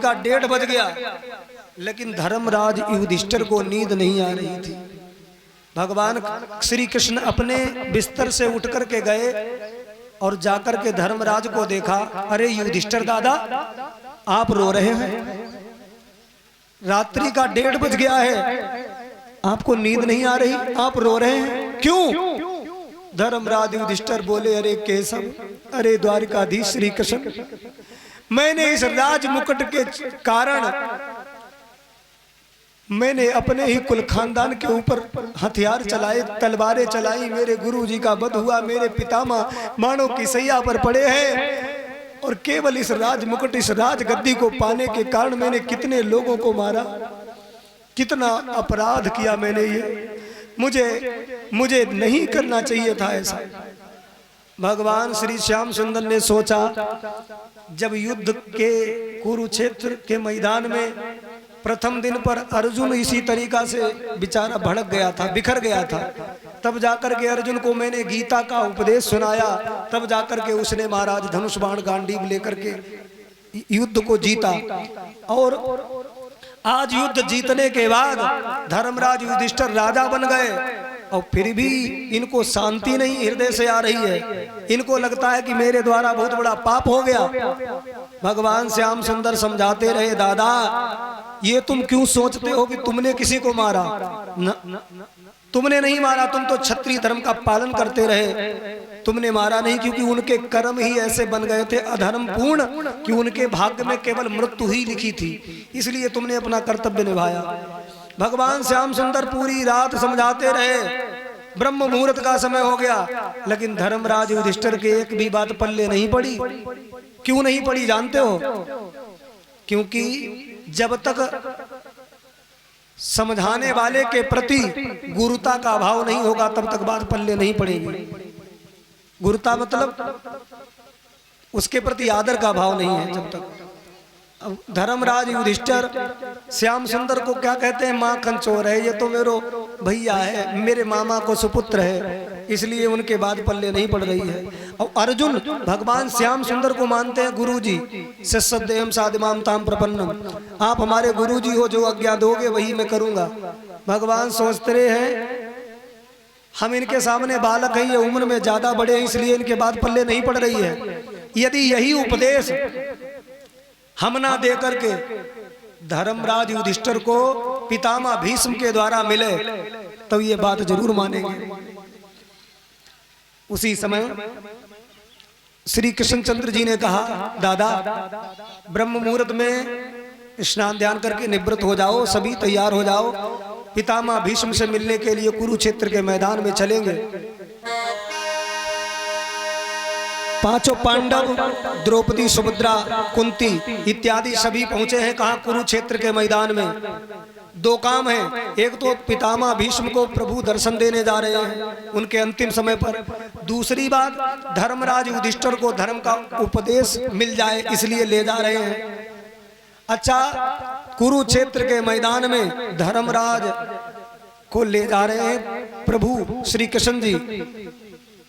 का 1:30 बज गया, लेकिन धर्मराज युधिष्ठिर को नींद नहीं आ रही थी। भगवान श्री कृष्ण अपने बिस्तर से उठ कर के गए और जाकर के धर्मराज को देखा। अरे युधिष्ठिर दादा, आप रो रहे हैं, रात्रि का 1:30 बज गया है, आपको नींद नहीं आ रही, आप रो रहे हैं, क्यों? धर्मराज युधिष्ठिर बोले, अरे केशव, अरे द्वारिकाधीश श्री कृष्ण, मैंने इस राज मुकुट के कारण मैंने अपने ही कुल खानदान के ऊपर हथियार चलाए, तलवारें चलाई, मेरे गुरुजी का वध हुआ, मेरे पितामह मानव की सैया पर पड़े हैं, और केवल इस राज मुकुट, इस राज गद्दी को पाने के कारण मैंने कितने लोगों को मारा, कितना अपराध किया मैंने, ये मुझे नहीं करना चाहिए था ऐसा। भगवान श्री श्याम सुंदर ने सोचा, जब युद्ध के कुरुक्षेत्र के मैदान में प्रथम दिन पर अर्जुन इसी तरीका से बेचारा भड़क गया था, बिखर गया था, तब जाकर के अर्जुन को मैंने गीता का उपदेश सुनाया, तब जाकर के उसने महाराज धनुष बाण गांडीव लेकर के युद्ध को जीता। और आज युद्ध जीतने के बाद धर्मराज युधिष्ठिर राजा बन गए, और फिर भी इनको शांति नहीं हृदय से आ रही है। इनको लगता है कि मेरे द्वारा बहुत बड़ा पाप हो गया। भगवान श्याम सुंदर समझाते रहे, दादा ये तुम क्यों सोचते हो कि तुमने किसी को मारा? तुमने नहीं मारा, तुम तो क्षत्रिय धर्म का पालन करते रहे, तुमने मारा नहीं, क्योंकि उनके कर्म ही ऐसे बन गए थे अधर्म पूर्ण कि उनके भाग्य में केवल मृत्यु ही लिखी थी, इसलिए तुमने अपना कर्तव्य निभाया। भगवान श्याम सुंदर पूरी रात समझाते रहे, ब्रह्म मुहूर्त का समय हो गया, लेकिन धर्मराज युधिष्ठिर के एक भी बात पल्ले नहीं पड़ी। क्यों नहीं पड़ी जानते हो? क्योंकि जब तक समझाने वाले के प्रति गुरुता का अभाव नहीं होगा तब तक बात पल्ले नहीं पड़ेगी। गुरुता मतलब उसके प्रति आदर का भाव नहीं है जब तक। अब धर्मराज युधिष्ठिर श्याम सुंदर को क्या कहते हैं? माँ कंचोर है, ये तो मेरो भैया है, मेरे मामा को सुपुत्र है, इसलिए उनके बाद पल्ले नहीं पड़ रही है। और अर्जुन भगवान श्याम सुंदर को मानते हैं गुरुजी, शिष्यदेहम साधिमाम ताम प्रपन्नम, आप हमारे गुरुजी हो, जो आज्ञा दोगे वही मैं करूंगा। भगवान सोचते हैं हम इनके सामने बालक हैं, ये उम्र में ज्यादा बड़े हैं, इसलिए इनके बाद पल्ले नहीं पड़ रही है। यदि यही उपदेश हम ना दे करके धर्मराज युधिष्ठिर को पितामह भीष्म के द्वारा मिले तो ये बात जरूर मानेंगे। उसी समय श्री कृष्णचंद्र जी ने कहा, दादा ब्रह्म मुहूर्त में स्नान ध्यान करके निवृत्त हो जाओ, सभी तैयार हो जाओ, पितामह भीष्म से मिलने के लिए कुरुक्षेत्र के मैदान में चलेंगे। पांचों पांडव, द्रौपदी, सुभद्रा, कुंती इत्यादि सभी पहुंचे हैं कहाँ? कुरुक्षेत्र के मैदान में। दो काम हैं, एक तो पितामह भीष्म को प्रभु दर्शन देने जा रहे हैं उनके अंतिम समय पर, दूसरी बात धर्मराज युधिष्ठिर को धर्म का उपदेश मिल जाए इसलिए ले जा रहे हैं। अच्छा, कुरुक्षेत्र के मैदान में धर्मराज को ले जा रहे हैं प्रभु श्री कृष्ण जी,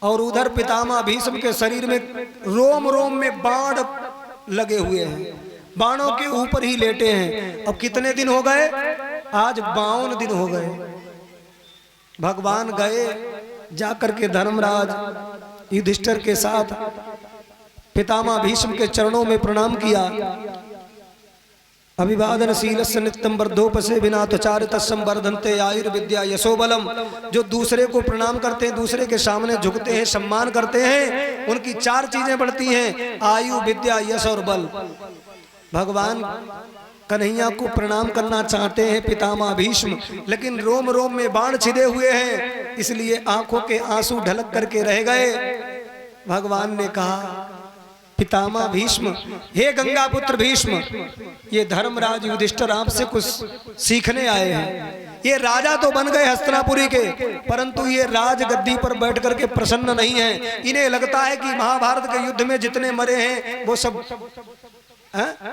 और उधर पितामह भीष्म के शरीर में रोम रोम में बाण लगे हुए हैं, बाणों के ऊपर ही लेटे हैं। अब कितने दिन हो गए? आज 52 दिन हो गए। भगवान गए जाकर के धर्मराज युधिष्ठिर के साथ पितामह भीष्म के चरणों में प्रणाम किया। अभिवादनशीलस्य नित्यं वर्धोपसे विना त्वचारितस्सं वर्धन्ते आयुर्विद्या यशोबलम। जो दूसरे को प्रणाम करते हैं, दूसरे के सामने झुकते हैं, सम्मान करते हैं, उनकी 4 चीजें बढ़ती हैं, आयु, विद्या, यश और बल। भगवान कन्हैया को प्रणाम करना चाहते हैं पितामह भीष्म, लेकिन रोम रोम में बाण छिदे हुए हैं, इसलिए आंखों के आंसू ढलक करके रह गए। भगवान ने कहा, पितामह भीष्म, हे गंगा पुत्र भीष्म, ये धर्मराज युधिष्ठिर आपसे कुछ सीखने आए हैं। ये राजा तो बन गए हस्तिनापुरी के, परंतु ये राज गद्दी पर बैठ करके प्रसन्न नहीं है। इन्हें लगता है कि महाभारत के युद्ध में जितने मरे हैं वो सब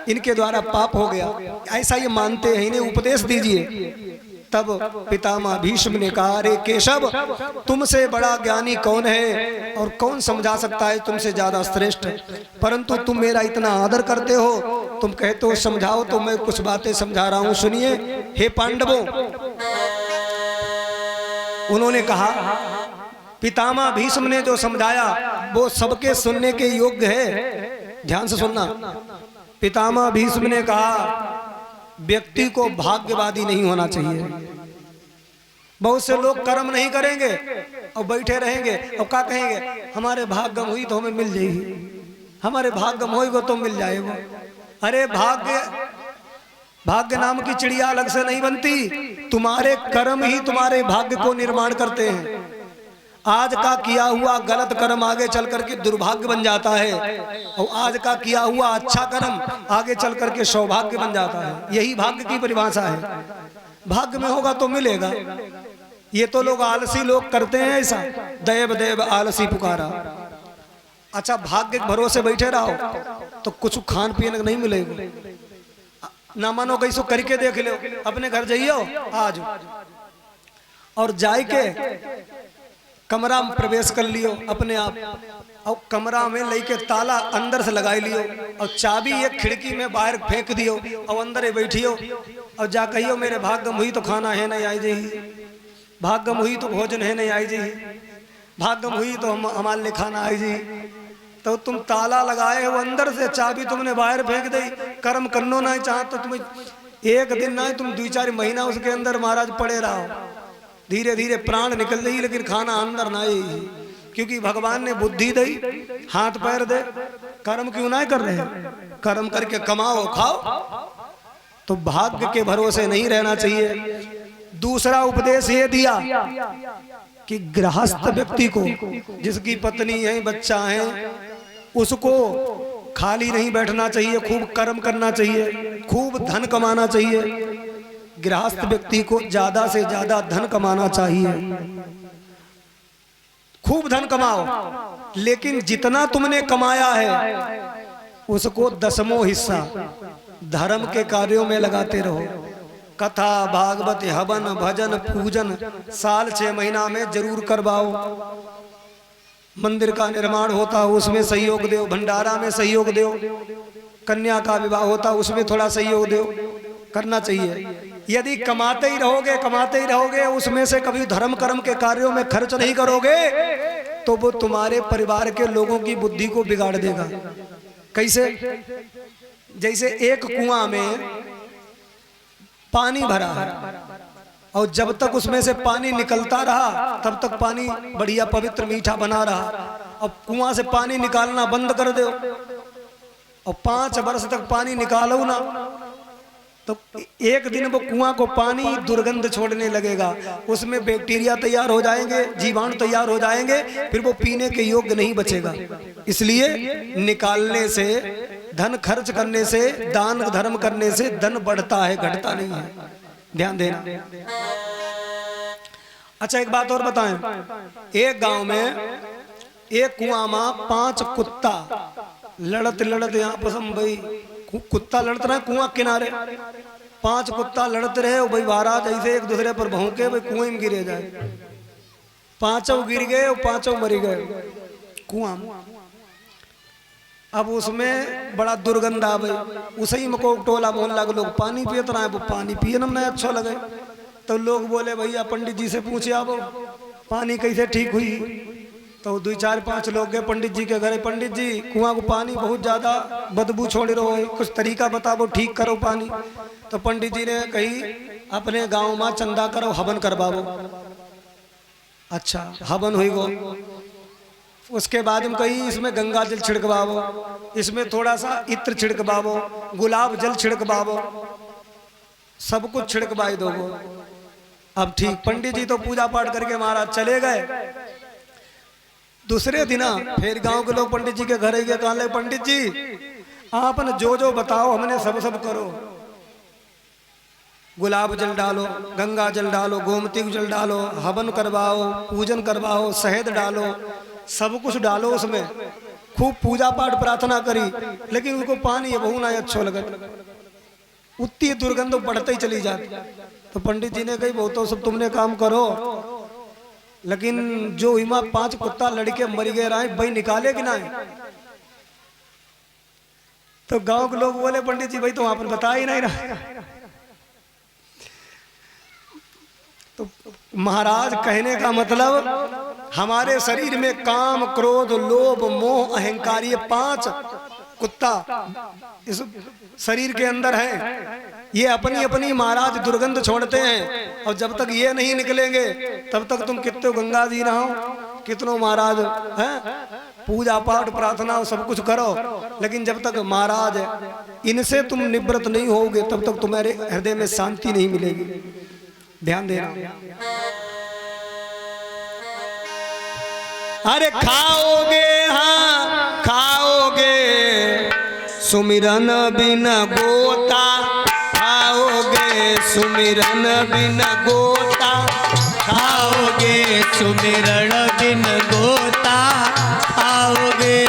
इनके द्वारा पाप हो गया, ऐसा ये मानते हैं। इन्हें उपदेश दीजिए। तब पितामह भीष्म ने कहा, अरे केशव, तुमसे बड़ा ज्ञानी कौन है और कौन समझा सकता है तुमसे ज्यादा श्रेष्ठ, परंतु तुम मेरा इतना आदर करते हो, तुम कहते हो समझाओ, तो मैं कुछ बातें समझा रहा हूं, सुनिए। हे पांडवों, उन्होंने कहा, पितामह भीष्म ने जो समझाया वो सबके सुनने के योग्य है। ध्यान से सुनना। पितामह भीष्म ने कहा, व्यक्ति को भाग्यवादी नहीं होना चाहिए। बहुत से लोग कर्म नहीं करेंगे और बैठे रहेंगे और क्या कहेंगे, हमारे भाग्यम हुई तो हमें मिल जाएगी, हमारे भाग्यम होगा तो मिल जाएगा। अरे भाग्य नाम की चिड़िया अलग से नहीं बनती, तुम्हारे कर्म ही तुम्हारे भाग्य को निर्माण करते हैं। आज का किया हुआ गलत कर्म आगे चल करके दुर्भाग्य बन जाता है, और आज का किया हुआ अच्छा कर्म आगे चल करके सौभाग्य बन जाता है। यही भाग्य की परिभाषा है। भाग्य में होगा तो मिलेगा। ये तो लोग आलसी लोग करते हैं ऐसा, देव देव आलसी पुकारा। अच्छा, भाग्य के भरोसे बैठे रहो तो कुछ खान पीने नहीं मिलेगा। ना मानो कैसो करके देख लो, अपने घर जाइयो आज और जाए के कमरा में प्रवेश कर लियो अपने आप, और कमरा में लेके ताला अंदर से लगाई लियो और चाबी एक खिड़की में बाहर फेंक दियो और अंदर ही बैठियो और जा कहियो, मेरे भाग्यम हुई तो खाना है नहीं आई जी, भाग्यम हुई तो भोजन है नहीं आई जी, भाग्यम हुई तो हमारे लिए खाना आई जी। तो तुम ताला लगाए हो अंदर से, चाबी तुमने बाहर फेंक दी। कर्म करनो नहीं चाह तो तुम एक दिन नहीं, तुम 2-4 महीना उसके अंदर महाराज पड़े रहो, धीरे धीरे प्राण निकल रही लेकिन खाना अंदर ना आई, क्योंकि भगवान ने बुद्धि दी, हाथ पैर दे। कर्म क्यों ना कर रहे हैं? कर्म करके कमाओ खाओ। तो भाग्य के भरोसे नहीं रहना चाहिए। दूसरा उपदेश ये दिया कि गृहस्थ व्यक्ति को, जिसकी पत्नी है बच्चा है, उसको खाली नहीं बैठना चाहिए, खूब कर्म करना चाहिए, खूब धन कमाना चाहिए। गृहस्थ व्यक्ति को ज्यादा से ज्यादा धन कमाना चाहिए, खूब धन कमाओ, लेकिन जितना तुमने कमाया है उसको 10वां हिस्सा धर्म के कार्यों में लगाते रहो। कथा, भागवत, हवन, भजन, पूजन साल 6 महीना में जरूर करवाओ। मंदिर का निर्माण होता है उसमें सहयोग दो, भंडारा में सहयोग दो, कन्या का विवाह होता उसमें थोड़ा सहयोग दो, करना चाहिए। यदि कमाते ही रहोगे उसमें से कभी धर्म कर्म के कार्यों में खर्च नहीं करोगे तो वो तुम्हारे परिवार के लोगों की बुद्धि को बिगाड़ देगा। कैसे? जैसे एक कुआं में पानी भरा है और जब तक उसमें से पानी निकलता रहा तब तक पानी बढ़िया पवित्र मीठा बना रहा। अब कुआं से पानी निकालना बंद कर दो और 5 वर्ष तक पानी निकालो ना, तो एक दिन वो कुआं को पानी दुर्गंध छोड़ने लगेगा, उसमें बैक्टीरिया तैयार हो जाएंगे, जीवाणु तैयार हो जाएंगे, फिर वो पीने के योग्य नहीं बचेगा। इसलिए निकालने से, धन खर्च करने से, दान धर्म करने से धन बढ़ता है, घटता नहीं है। ध्यान देना। अच्छा, एक बात और बताएं। एक गांव में एक कुआं में 5 कुत्ता लड़त आपस में, भाई कुत्ता लड़ते रहे कुआं किनारे, 5 कुत्ता लड़ते रहे भाई, महाराज ऐसे एक दूसरे पर भौंके भाई कुएं में गिरे जाए। 5 गिर गए और 5 मर गए कुआं। अब उसमें बड़ा दुर्गंध आ गई। उसी में को टोला मोहल्ला के लोग पानी पियत रहे, वो पानी पिए ना नहीं अच्छा लगे, तो लोग बोले भैया पंडित जी से पूछे आप पानी कैसे ठीक हुई। तो 2-4-5 लोग गए पंडित जी के घर। पंडित जी, कुआं को पानी बहुत ज्यादा बदबू छोड़ रहे हो, कुछ तरीका बताओ ठीक करो पानी। तो पंडित जी ने कही अपने गांव में चंदा करो, हवन करवाओ। अच्छा, हवन हुई गो। उसके बाद में कही इसमें गंगा जल छिड़कवाओ, इसमें थोड़ा सा इत्र छिड़कवाओ, गुलाब जल छिड़कवाओ, सब कुछ छिड़कवाई दो। अब ठीक, पंडित जी तो पूजा पाठ करके महाराज चले गए। दूसरे दिन फिर गांव के लोग पंडित जी के घर गए, कहने लगे पंडित जी आपने जो जो बताओ हमने सब करो। गुलाब जल डालो, गंगा जल डालो, गोमती जल डालो, हवन करवाओ, पूजन करवाओ, शहद डालो, सब कुछ डालो उसमें, खूब पूजा पाठ प्रार्थना करी, लेकिन उनको पानी बहु ना अच्छा लगे। उतनी दुर्गंध बढ़ते ही चली जाती। तो पंडित जी ने कही वो तो सब तुमने काम करो, लेकिन जो हिमा 5 कुत्ता लड़के मर गए रहे भाई निकाले कि ना। तो गांव के लोग बोले पंडित जी भाई तो वहां पर बता ही नहीं रहा। तो महाराज कहने का मतलब हमारे शरीर में काम, क्रोध, लोभ, मोह, अहंकार ये 5 कुत्ता इस शरीर के अंदर है। ये अपनी अपनी महाराज दुर्गंध छोड़ते हैं, और जब तक ये नहीं निकलेंगे तब तक तुम कितने गंगा जी नहाओ, कितनों महाराज हैं पूजा पाठ प्रार्थना सब कुछ करो, लेकिन जब तक महाराज इनसे तुम निवृत्त नहीं होगे तब तक तुम्हारे हृदय में शांति नहीं मिलेगी। ध्यान देना। अरे खाओगे, हाँ खाओगे, सुमिरन बिन गोता खाओगे, सुमिरन बिन गोता खाओगे, सुमिरन बिन गोता खाओगे।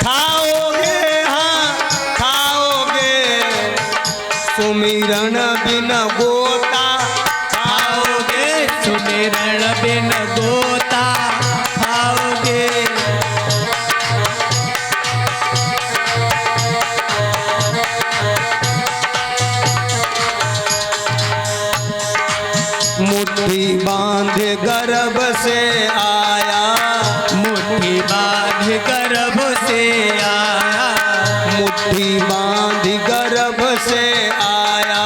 खाओगे, हाँ खाओगे, सुमिरन बिन गोता खाओगे, सुमिरन बिन गोता खाओगे। मुट्ठी बांध गर्भ से आया, मुट्ठी बांध गर्भ से आया, मुट्ठी बांध गर्भ से आया,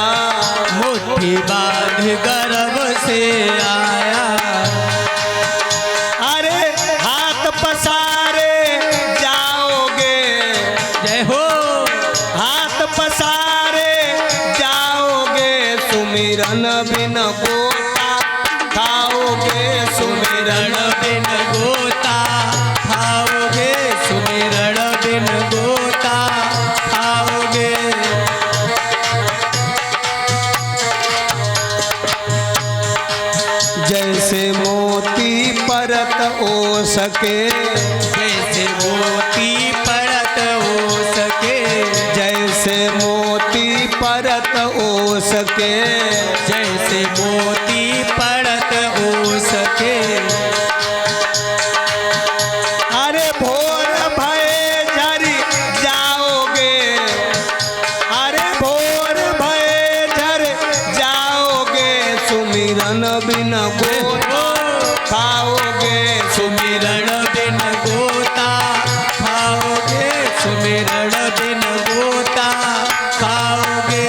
मुट्ठी बांध गर्भ से आया। अरे हाथ पसारे जाओगे, जय हो। हाथ पसारे जाओगे, सुमिरन बिन गोता खाओगे, सुमिरन बिन गोता खाओगे, सुमिरन बिन गोता खाओगे। जैसे मोती परत ओ सके, जैसे मोती परत हो सके, जैसे मोती परत ओ सके, जैसे मोती परत हो सके। अरे भोर भय झरी जाओगे, अरे भोर भय झर जाओगे, सुमिरन बिन गोता खाओगे, सुमिरन बिन गोता खाओगे, सुमिरन बिन गोता खाओगे।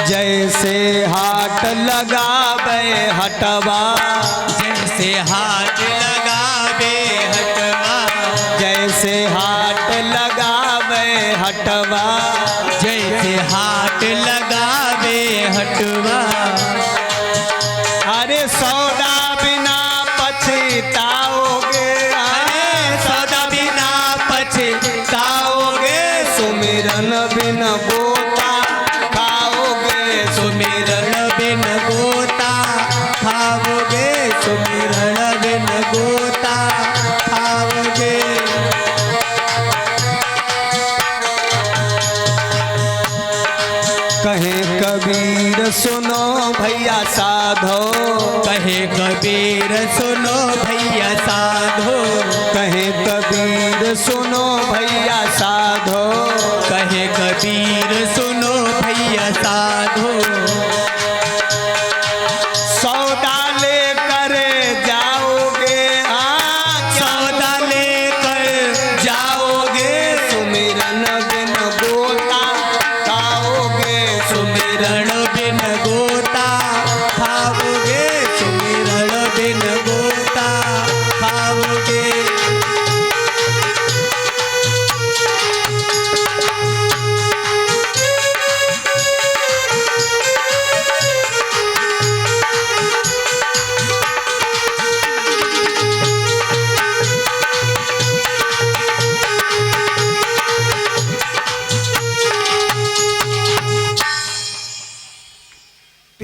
जैसे हाथ लगावे हटवा, जैसे हाथ लगावे हटवा, जैसे हाथ लगावे हटवा, जैसे हाथ लगावे हटवा। अरे सौदा बिना पछताओगे, अरे सौदा बिना पछताओगे, सुमिरन बिन गोता खाओगे, सुमिरन बिन गोता खाओगे, सुमिरन बिन गोता खाओगे। कहे कबीर सुनो भैया साधो, कहे कबीर सुनो भैया साधो, कहे कबीर सुनो भैया साधो, कहे कबीर सुनो भैया साधो। सौदा लेकर जाओगे, हाँ सौदा लेकर जाओगे, सुमिरन बिन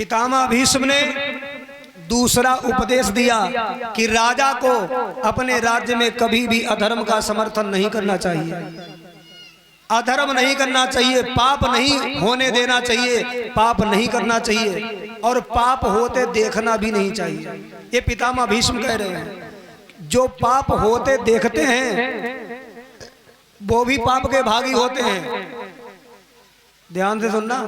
पितामह भीष्म ने दूसरा उपदेश दिया कि राजा को अपने राज्य में कभी भी अधर्म का समर्थन नहीं करना चाहिए, अधर्म नहीं करना चाहिए, पाप नहीं होने देना चाहिए, पाप नहीं करना चाहिए और पाप होते देखना भी नहीं चाहिए। ये पितामह भीष्म कह रहे हैं। जो पाप होते देखते हैं वो भी पाप के भागी होते हैं। ध्यान से सुनना,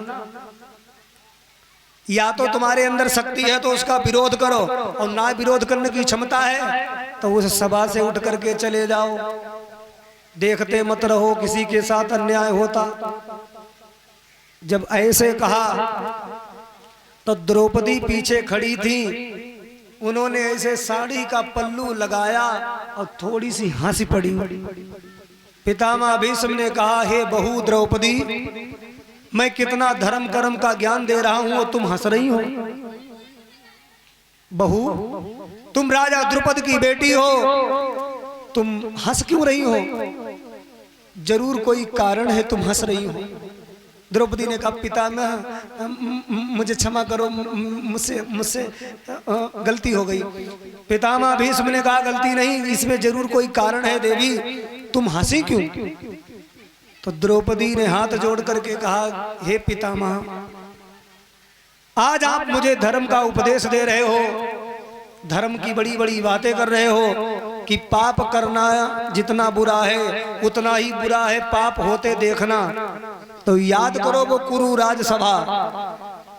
या तो तुम्हारे अंदर शक्ति है तो उसका विरोध करो, और ना विरोध करने की क्षमता है तो उस सभा से उठ करके चले जाओ, देखते मत रहो किसी के साथ अन्याय होता। जब ऐसे कहा तो द्रौपदी पीछे खड़ी थी, उन्होंने ऐसे साड़ी का पल्लू लगाया और थोड़ी सी हंसी पड़ी। पितामह भीष्म ने कहा, हे बहू द्रौपदी, मैं कितना धर्म कर्म का ज्ञान दे रहा हूं और तुम हंस रही हो। बहू, तुम राजा द्रुपद की बेटी हो, तुम हंस क्यों रही हो? जरूर कोई कारण है तुम हंस रही हो। द्रौपदी ने कहा, पितामह मुझे क्षमा करो, मुझसे गलती हो गई। पितामह भीष्म ने कहा, गलती नहीं, इसमें जरूर कोई कारण है देवी, तुम हंसी क्यों? तो द्रौपदी ने हाथ जोड़ करके कहा, हे पितामह, आज आप मुझे धर्म का उपदेश दे रहे हो, धर्म की बड़ी बड़ी बातें कर रहे हो कि पाप करना जितना बुरा है उतना ही बुरा है पाप होते देखना। तो याद करो वो कुरु राजसभा,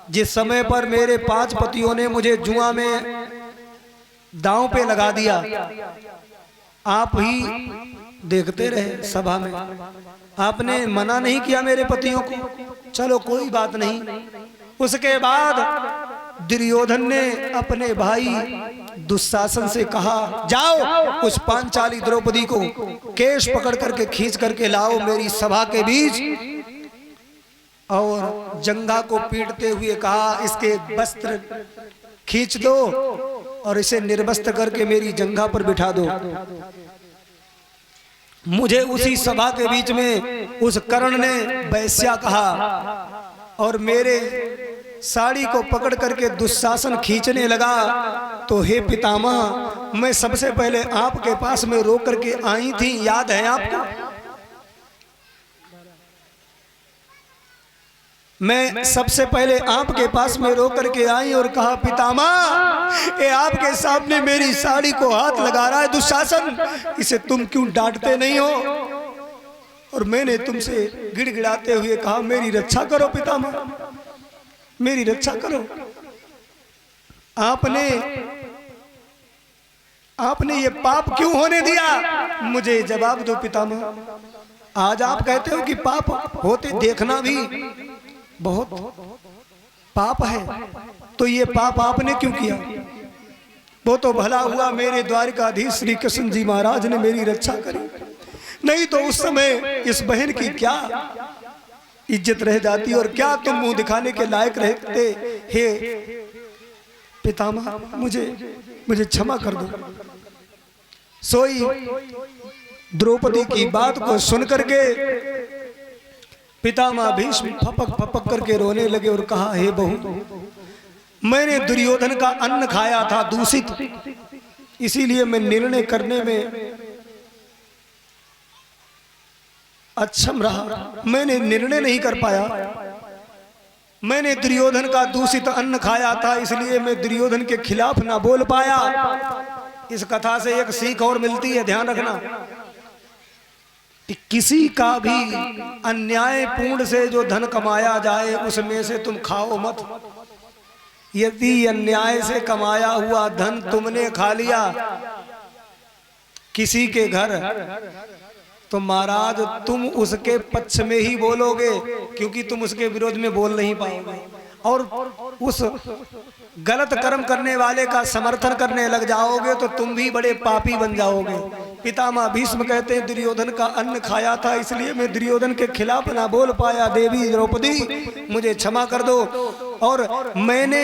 जिस समय पर मेरे 5 पतियों ने मुझे जुआ में दांव पे लगा दिया, आप ही देखते रहे सभा में, आपने मना नहीं किया मेरे पतियों को। चलो कोई बात नहीं। उसके बाद दुर्योधन ने अपने भाई दुशासन से कहा, जाओ उस पांचाली द्रौपदी को केश पकड़ करके खींच करके लाओ मेरी सभा के बीच, और जंघा को पीटते हुए कहा, इसके वस्त्र खींच दो और इसे निर्वस्त्र करके मेरी जंघा पर बिठा दो। मुझे उसी सभा के बीच में उस कर्ण ने वैश्या कहा और मेरे साड़ी को पकड़ करके दुशासन खींचने लगा। तो हे पितामह, मैं सबसे पहले आपके पास में रो करके आई थी, याद है आपको? मैं सबसे पहले आपके पास में रो करके आई और कहा, पितामह ये आपके सामने मेरी साड़ी को हाथ लगा रहा है दुशासन, इसे तुम क्यों डांटते नहीं हो? और मैंने तुमसे गिड़गिड़ाते हुए कहा, मेरी रक्षा करो पितामह, मेरी रक्षा करो। आपने ये पाप क्यों होने दिया? मुझे जवाब दो पितामह। आज आप कहते हो कि पाप होते देखना भी बहुत पाप है, तो ये पाप आपने क्यों किया? वो तो भला हुआ मेरे द्वारिकाधीश श्री कृष्ण जी महाराज ने मेरी रक्षा करी, नहीं तो उस समय इस बहन की क्या इज्जत रह जाती और क्या तुम मुंह दिखाने के लायक रहते। हे पितामह, मुझे क्षमा कर दो। सोई द्रौपदी की बात को सुन करके पितामह भीष्म फपक करके रोने लगे और कहा, हे बहू, मैंने दुर्योधन का अन्न खाया था दूषित, इसीलिए मैं निर्णय करने में अक्षम रहा, मैंने निर्णय नहीं कर पाया। मैंने दुर्योधन का दूषित अन्न खाया था, इसलिए मैं दुर्योधन के खिलाफ ना बोल पाया। इस कथा से एक सीख और मिलती है, ध्यान रखना कि किसी का भी अन्यायपूर्ण से जो धन कमाया जाए उसमें से तुम खाओ मत। यदि अन्याय से कमाया हुआ धन तुमने खा लिया किसी के घर, तो महाराज तुम उसके पक्ष में ही बोलोगे, क्योंकि तुम उसके विरोध में बोल नहीं पाओगे, और उस गलत कर्म करने वाले का समर्थन करने लग जाओगे तो तुम भी बड़े पापी बन जाओगे। पितामह भीष्म कहते हैं, दुर्योधन का अन्न खाया था इसलिए मैं दुर्योधन के खिलाफ ना बोल पाया। देवी द्रौपदी, मुझे क्षमा कर दो। और मैंने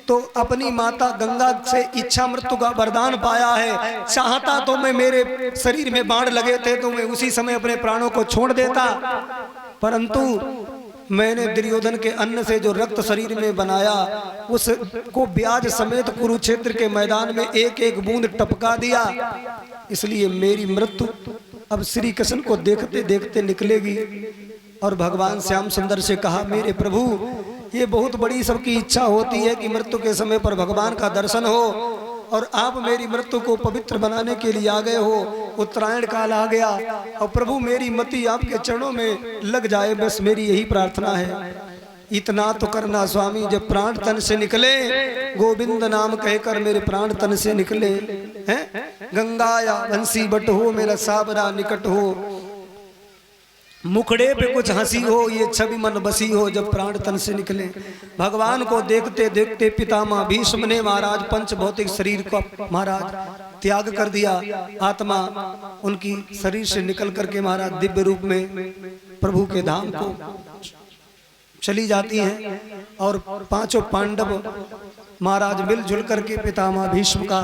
तो अपनी माता गंगा से इच्छा मृत्यु का वरदान पाया है, चाहता तो मैं मेरे शरीर में बाण लगे थे तो मैं उसी समय अपने प्राणों को छोड़ देता, परंतु मैंने दुर्योधन के अन्न से जो रक्त शरीर में बनाया उसको ब्याज समेत कुरुक्षेत्र के मैदान में एक एक बूंद टपका दिया, इसलिए मेरी मृत्यु अब श्री कृष्ण को देखते देखते निकलेगी। और भगवान श्याम सुंदर से कहा, मेरे प्रभु ये बहुत बड़ी सबकी इच्छा होती है कि मृत्यु के समय पर भगवान का दर्शन हो, और आप मेरी मृत्यु को पवित्र बनाने के लिए आ गए हो। उत्तरायण काल आ गया और प्रभु मेरी मति आपके चरणों में लग जाए, बस मेरी यही प्रार्थना है। इतना तो करना स्वामी, जब प्राण तन से निकले गोविंद नाम कहकर मेरे प्राण तन से निकले हैं, गंगा या बंसी बट हो मेरा साबरा निकट हो, मुखड़े पे कुछ हंसी हो ये छवि मन बसी हो, जब प्राण तन से निकले। भगवान को देखते देखते पितामह भीष्म ने महाराज पंच भौतिक शरीर को महाराज त्याग कर दिया। आत्मा उनकी शरीर से निकल करके महाराज दिव्य रूप में प्रभु के धाम को चली जाती हैं, और पांचों पांडव महाराज मिलजुल करके पितामह भीष्म का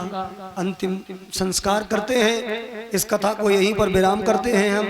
अंतिम संस्कार करते हैं। इस कथा को यहीं पर विराम करते हैं हम।